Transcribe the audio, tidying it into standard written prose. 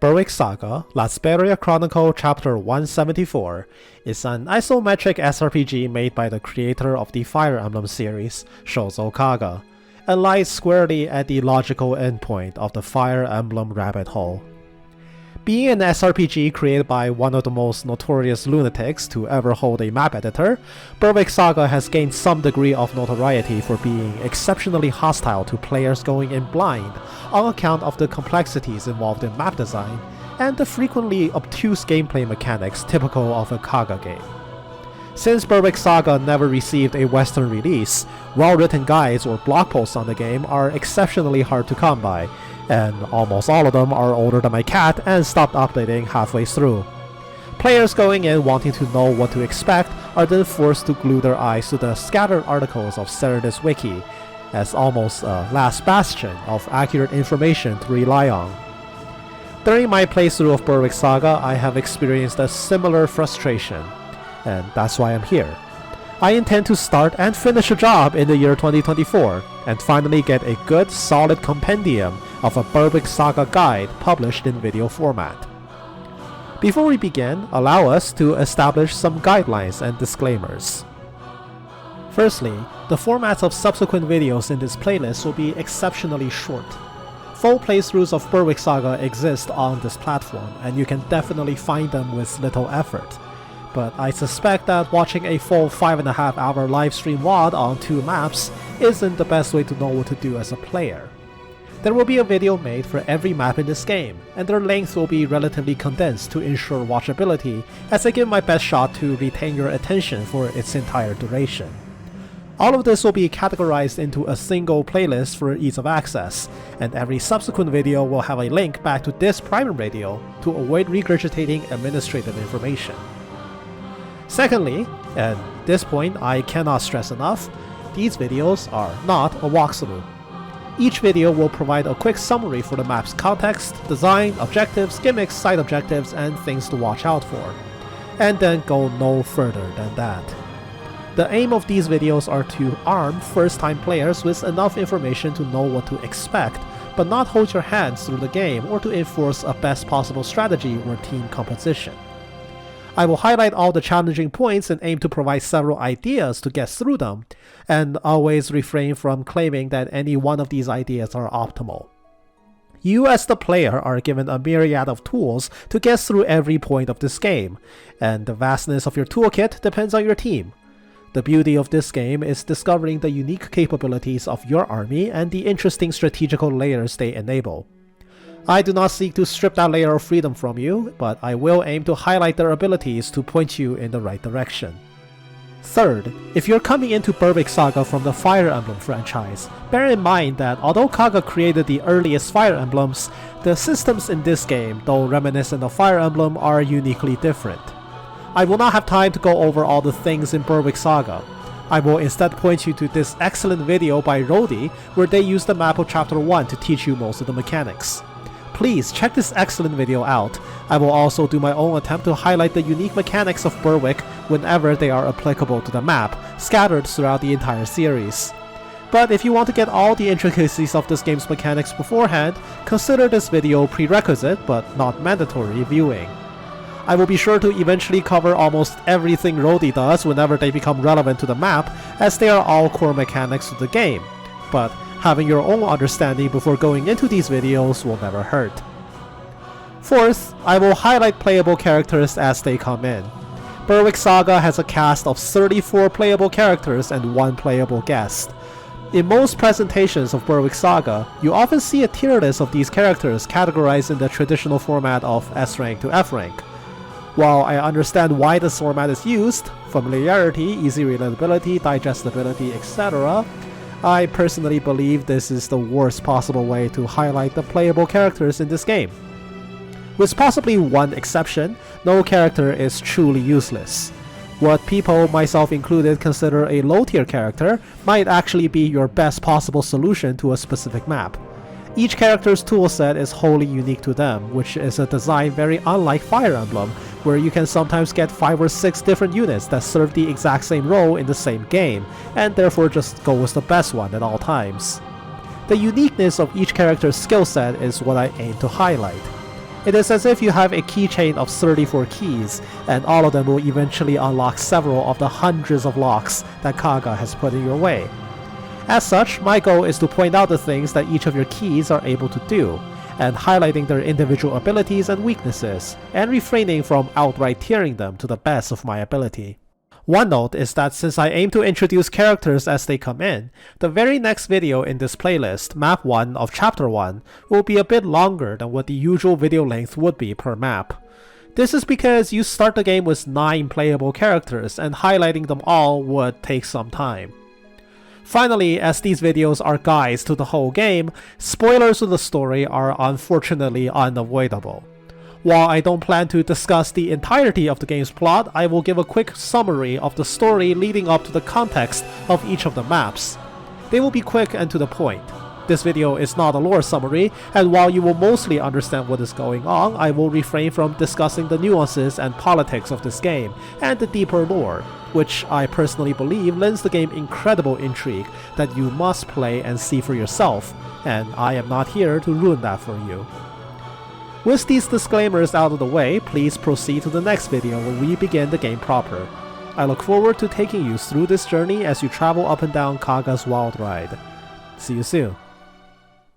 Berwick Saga, Lasperia Chronicle Chapter 174 is an isometric SRPG made by the creator of the Fire Emblem series, Shozo Kaga, and lies squarely at the logical endpoint of the Fire Emblem rabbit hole. Being an SRPG created by one of the most notorious lunatics to ever hold a map editor, Berwick Saga has gained some degree of notoriety for being exceptionally hostile to players going in blind on account of the complexities involved in map design and the frequently obtuse gameplay mechanics typical of a Kaga game. Since Berwick Saga never received a Western release, well-written guides or blog posts on the game are exceptionally hard to come by, and almost all of them are older than my cat and stopped updating halfway through. Players going in wanting to know what to expect are then forced to glue their eyes to the scattered articles of Ceridi's wiki, as almost a last bastion of accurate information to rely on. During my playthrough of Berwick Saga, I have experienced a similar frustration, and that's why I'm here. I intend to start and finish a job in the year 2024, and finally get a good, solid compendium of a Berwick Saga guide published in video format. Before we begin, allow us to establish some guidelines and disclaimers. Firstly, the formats of subsequent videos in this playlist will be exceptionally short. Full playthroughs of Berwick Saga exist on this platform, and you can definitely find them with little effort. But I suspect that watching a full 5.5 hour livestream WOD on 2 maps isn't the best way to know what to do as a player. There will be a video made for every map in this game, and their length will be relatively condensed to ensure watchability as I give my best shot to retain your attention for its entire duration. All of this will be categorized into a single playlist for ease of access, and every subsequent video will have a link back to this primary video to avoid regurgitating administrative information. Secondly, at this point I cannot stress enough, these videos are not a walkthrough. Each video will provide a quick summary for the map's context, design, objectives, gimmicks, side objectives, and things to watch out for, and then go no further than that. The aim of these videos are to arm first-time players with enough information to know what to expect, but not hold your hands through the game or to enforce a best possible strategy or team composition. I will highlight all the challenging points and aim to provide several ideas to get through them, and always refrain from claiming that any one of these ideas are optimal. You as the player are given a myriad of tools to get through every point of this game, and the vastness of your toolkit depends on your team. The beauty of this game is discovering the unique capabilities of your army and the interesting strategical layers they enable. I do not seek to strip that layer of freedom from you, but I will aim to highlight their abilities to point you in the right direction. Third, if you're coming into Berwick Saga from the Fire Emblem franchise, bear in mind that although Kaga created the earliest Fire Emblems, the systems in this game, though reminiscent of Fire Emblem, are uniquely different. I will not have time to go over all the things in Berwick Saga. I will instead point you to this excellent video by Rodi, where they use the map of Chapter 1 to teach you most of the mechanics. Please check this excellent video out. I will also do my own attempt to highlight the unique mechanics of Berwick whenever they are applicable to the map, scattered throughout the entire series. But if you want to get all the intricacies of this game's mechanics beforehand, consider this video prerequisite but not mandatory viewing. I will be sure to eventually cover almost everything Rodi does whenever they become relevant to the map, as they are all core mechanics of the game, but having your own understanding before going into these videos will never hurt. Fourth, I will highlight playable characters as they come in. Berwick Saga has a cast of 34 playable characters and 1 playable guest. In most presentations of Berwick Saga, you often see a tier list of these characters categorized in the traditional format of S rank to F rank. While I understand why this format is used, familiarity, easy relatability, digestibility, etc., I personally believe this is the worst possible way to highlight the playable characters in this game. With possibly one exception, no character is truly useless. What people, myself included, consider a low-tier character might actually be your best possible solution to a specific map. Each character's toolset is wholly unique to them, which is a design very unlike Fire Emblem, where you can sometimes get 5 or 6 different units that serve the exact same role in the same game, and therefore just go with the best one at all times. The uniqueness of each character's skill set is what I aim to highlight. It is as if you have a keychain of 34 keys, and all of them will eventually unlock several of the hundreds of locks that Kaga has put in your way. As such, my goal is to point out the things that each of your keys are able to do, and highlighting their individual abilities and weaknesses, and refraining from outright tearing them to the best of my ability. One note is that since I aim to introduce characters as they come in, the very next video in this playlist, Map 1 of Chapter 1, will be a bit longer than what the usual video length would be per map. This is because you start the game with 9 playable characters, and highlighting them all would take some time. Finally, as these videos are guides to the whole game, spoilers to the story are unfortunately unavoidable. While I don't plan to discuss the entirety of the game's plot, I will give a quick summary of the story leading up to the context of each of the maps. They will be quick and to the point. This video is not a lore summary, and while you will mostly understand what is going on, I will refrain from discussing the nuances and politics of this game, and the deeper lore, which I personally believe lends the game incredible intrigue that you must play and see for yourself, and I am not here to ruin that for you. With these disclaimers out of the way, please proceed to the next video where we begin the game proper. I look forward to taking you through this journey as you travel up and down Kaga's wild ride. See you soon.